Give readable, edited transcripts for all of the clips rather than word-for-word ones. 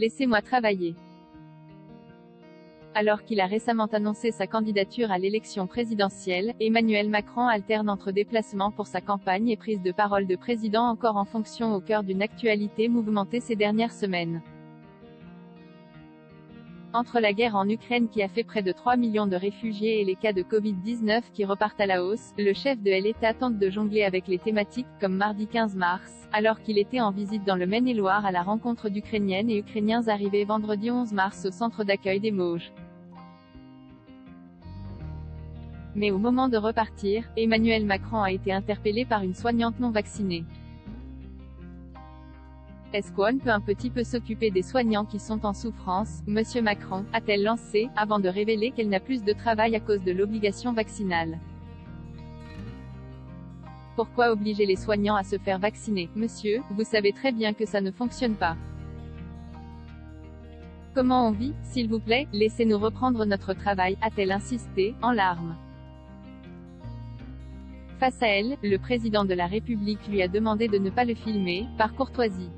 Laissez-moi travailler. Alors qu'il a récemment annoncé sa candidature à l'élection présidentielle, Emmanuel Macron alterne entre déplacements pour sa campagne et prise de parole de président encore en fonction au cœur d'une actualité mouvementée ces dernières semaines. Entre la guerre en Ukraine qui a fait près de 3 millions de réfugiés et les cas de Covid-19 qui repartent à la hausse, le chef de l'État tente de jongler avec les thématiques, comme mardi 15 mars, alors qu'il était en visite dans le Maine-et-Loire à la rencontre d'Ukrainiennes et Ukrainiens arrivés vendredi 11 mars au centre d'accueil des Mauges. Mais au moment de repartir, Emmanuel Macron a été interpellé par une soignante non vaccinée. Est-ce qu'on peut un petit peu s'occuper des soignants qui sont en souffrance, Monsieur Macron, a-t-elle lancé, avant de révéler qu'elle n'a plus de travail à cause de l'obligation vaccinale. Pourquoi obliger les soignants à se faire vacciner, monsieur, vous savez très bien que ça ne fonctionne pas. Comment on vit, s'il vous plaît, laissez-nous reprendre notre travail, a-t-elle insisté, en larmes. Face à elle, le président de la République lui a demandé de ne pas le filmer, par courtoisie.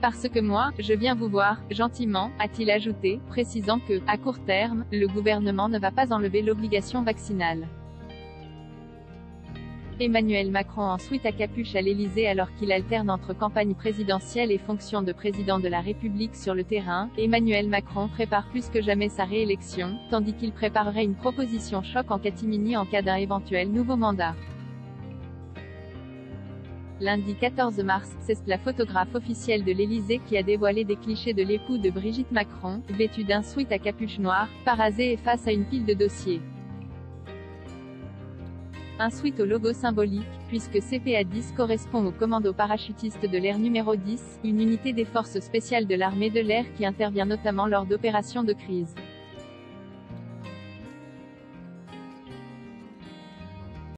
Parce que moi, je viens vous voir, gentiment, a-t-il ajouté, précisant que, à court terme, le gouvernement ne va pas enlever l'obligation vaccinale. Emmanuel Macron ensuite à capuche à l'Élysée alors qu'il alterne entre campagne présidentielle et fonction de président de la République sur le terrain. Emmanuel Macron prépare plus que jamais sa réélection, tandis qu'il préparerait une proposition choc en catimini en cas d'un éventuel nouveau mandat. Lundi 14 mars, c'est la photographe officielle de l'Élysée qui a dévoilé des clichés de l'époux de Brigitte Macron, vêtu d'un sweat à capuche noire, parasé et face à une pile de dossiers. Un sweat au logo symbolique, puisque CPA-10 correspond au commando parachutiste de l'air numéro 10, une unité des forces spéciales de l'armée de l'air qui intervient notamment lors d'opérations de crise.